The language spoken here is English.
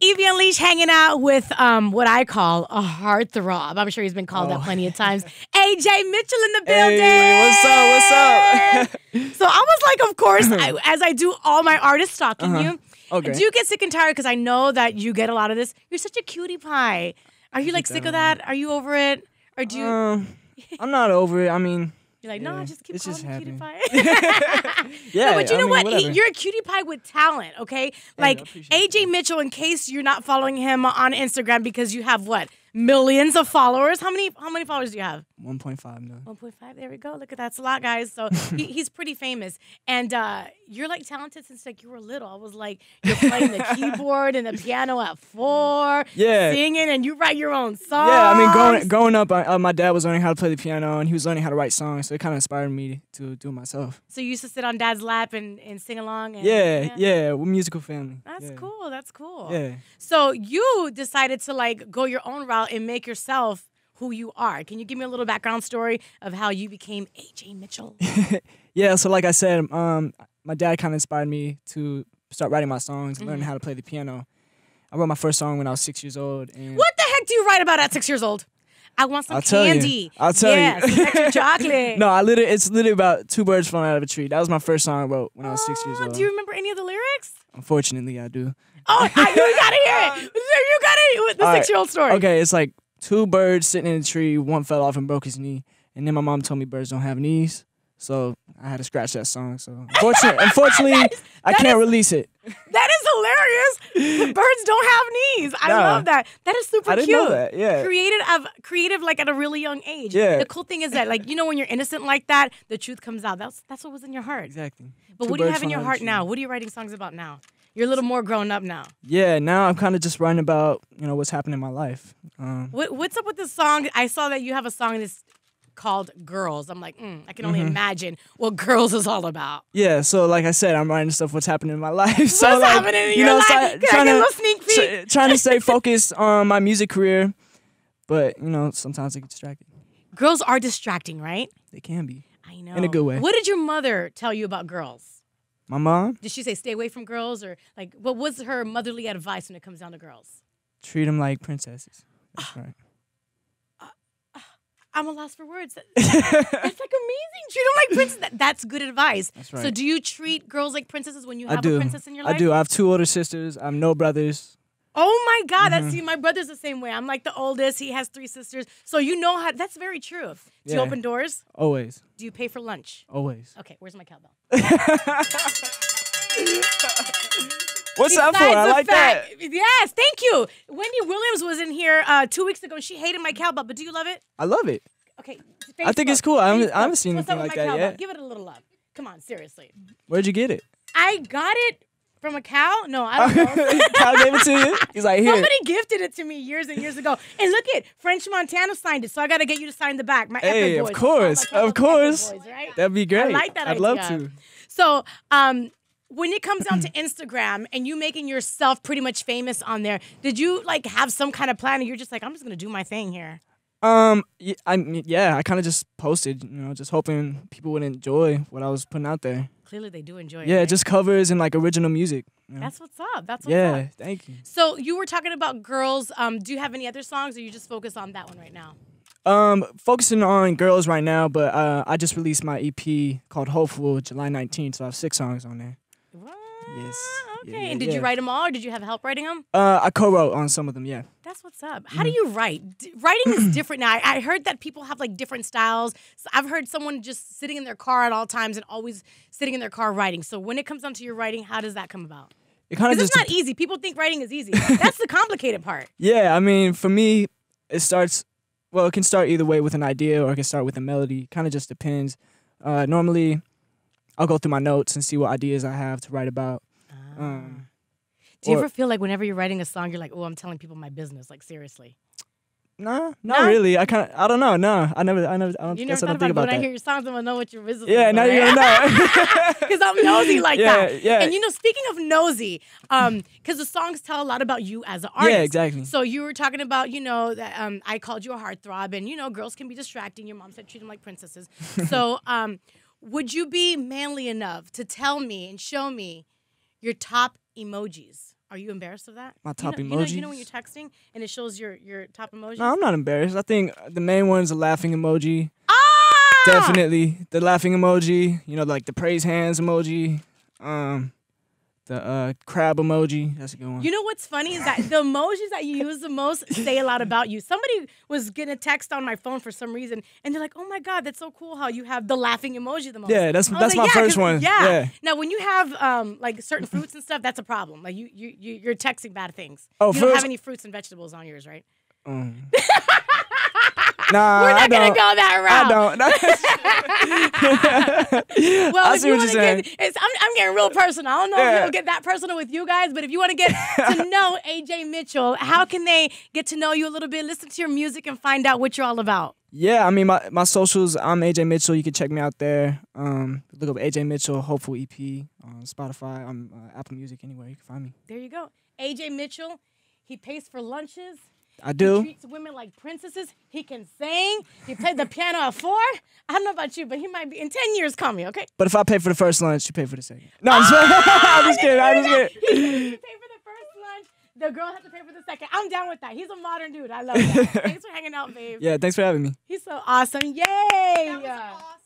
Evie Unleashed hanging out with what I call a heartthrob. I'm sure he's been called that plenty of times. AJ Mitchell in the building. Hey, what's up? What's up? So I was like, of course, as I do all my artists stalking you. Okay. Do you get sick and tired? Because I know that you get a lot of this. You're such a cutie pie. Are you like sick of that? Are you over it? Or do you? I'm not over it. I mean, you're like, no, just keep calling me cutie pie. Yeah, no, but you know what? whatever. You're a cutie pie with talent, okay? Like AJ Mitchell, in case you're not following him on Instagram because you have what? Millions of followers. How many followers do you have? 1.5 million. 1.5. There we go. Look at that. That's a lot, guys. So he's pretty famous, and you're like talented since like you were little. I was like, you're playing the keyboard and the piano at 4. Yeah. Singing, and you write your own songs. Yeah, I mean, growing up, my dad was learning how to play the piano, and he was learning how to write songs, so it kind of inspired me to do it myself. So you used to sit on Dad's lap and sing along. And, yeah, we're a musical family. That's cool. That's cool. Yeah. So you decided to like go your own route and make yourself who you are. Can you give me a little background story of how you became AJ Mitchell? Yeah, so like I said, my dad kind of inspired me to start writing my songs and learning how to play the piano. I wrote my first song when I was 6 years old. And what the heck do you write about at 6 years old? I want some candy. I'll tell you. Yes, extra chocolate. No, it's literally about 2 birds flying out of a tree. That was my first song I wrote when I was 6 years old. Do you remember any of the lyrics? Unfortunately, I do. Oh, you gotta hear it. You gotta hear the 6-year-old story. Okay, it's like 2 birds sitting in a tree. One fell off and broke his knee. And then my mom told me birds don't have knees. So I had to scratch that song. So unfortunately, I can't release it. That is hilarious. The birds don't have knees. I love that. That is super cute. I didn't know that. Yeah. Creative, like at a really young age. Yeah. The cool thing is that, like, you know, when you're innocent like that, the truth comes out. That's what was in your heart. Exactly. But what do you have in your heart now? What are you writing songs about now? You're a little more grown up now. Yeah. Now I'm kind of just writing about what's happening in my life. What's up with this song? I saw that you have a song that's called Girls. I'm like, I can only imagine what Girls is all about. Yeah, so like I said, I'm writing stuff what's happening in my life. So what's like, happening in your life? Can I get a little sneak peek? Trying to stay focused on my music career, but sometimes I get distracted. Girls are distracting, right? They can be. I know. In a good way. What did your mother tell you about girls? My mom? Did she say stay away from girls, or like what was her motherly advice when it comes down to girls? Treat them like princesses. That's right. I'm a loss for words. That's like amazing. Treat them like princesses. That's good advice. That's right. So do you treat girls like princesses when you have a princess in your life? I do. I have 2 older sisters. I have no brothers. Oh my God! See, my brother's the same way. I'm like the oldest. He has 3 sisters. So you know how. That's very true. Do you open doors? Always. Do you pay for lunch? Always. Okay, where's my cowbell? What's that for? I like that. Yes, thank you. Wendy Williams was in here 2 weeks ago. She hated my cowbell, but do you love it? I love it. Okay. I think it's cool. I haven't seen What's anything up with like my that cowbell? yet. Give it a little love. Come on, seriously. Where'd you get it? I got it from a cow? No, I don't know. Cow gave it to you? He's like, here. Somebody gifted it to me years and years ago. And look it, French Montana signed it, so I got to get you to sign the back. My Hey, Epic of Boys. course. Boys, right? That'd be great. I like that I'd idea. love to. So, when it comes down to Instagram and you making yourself pretty much famous on there, did you like have some kind of plan, or you're just like, I'm just gonna do my thing here? I kind of just posted, just hoping people would enjoy what I was putting out there. Clearly, they do enjoy it. Yeah, right? just covers and like original music. That's what's up. That's what's up. Yeah, thank you. So you were talking about Girls. Do you have any other songs, or you just focus on that one right now? Focusing on Girls right now, but I just released my EP called Hopeful July 19th, so I have 6 songs on there. What? Yes. Okay. Yeah, and did you write them all, or did you have help writing them? I co-wrote on some of them, yeah. That's what's up. How do you write? Writing is different now. I heard that people have like different styles. So I've heard someone just sitting in their car at all times and always sitting in their car writing. So when it comes down to your writing, how does that come about? Because it's not easy. People think writing is easy. That's the complicated part. Yeah, I mean, for me, it can start either way with an idea, or it can start with a melody. Kind of just depends. Normally, I'll go through my notes and see what ideas I have to write about. Do you ever feel like whenever you're writing a song, you're like, oh, I'm telling people my business, like seriously? Nah, not really. I don't know. No, I don't think about that. When I hear your songs, I'm gonna know what your business is. Yeah, now you're gonna know. Because I'm nosy like that. Yeah. And speaking of nosy, because the songs tell a lot about you as an artist. Yeah, exactly. So you were talking about, that I called you a heartthrob, and girls can be distracting. Your mom said treat them like princesses. So, would you be manly enough to tell me and show me your top emojis? Are you embarrassed of that? My top emojis. You know when emojis? you're texting and it shows your top emojis? No, I'm not embarrassed. I think the main one's a laughing emoji. Ah! Definitely the laughing emoji. You know, like the praise hands emoji. The crab emoji. That's a good one. You know what's funny is that the emojis that you use the most say a lot about you. Somebody was getting a text on my phone for some reason, and they're like, "Oh my God, that's so cool how you have the laughing emoji the most." Yeah, that's like, my first 'cause- one. Yeah. Now, when you have like certain fruits and stuff, that's a problem. Like you're texting bad things. Oh, you don't fruits- have any fruits and vegetables on yours, right? Nah, We're not I gonna don't. go that route. Well, I if see you what want you're to saying. get, I'm getting real personal. I don't know if Yeah. you'll get that personal with you guys, but if you want to get to know AJ Mitchell, how can they get to know you a little bit, listen to your music, and find out what you're all about? Yeah, I mean, my socials, I'm AJ Mitchell. You can check me out there. Look up AJ Mitchell, Hopeful EP on Spotify, on Apple Music, anywhere. You can find me. There you go. AJ Mitchell, he pays for lunches. I do. He treats women like princesses. He can sing. He played the piano at 4. I don't know about you, but he might be in 10 years coming, okay? But if I pay for the first lunch, you pay for the second. No, I'm just, I'm just kidding. I'm just kidding. He pay for the first lunch. The girl has to pay for the second. I'm down with that. He's a modern dude. I love that. Thanks for hanging out, babe. Yeah, thanks for having me. He's so awesome. Yay! That was awesome.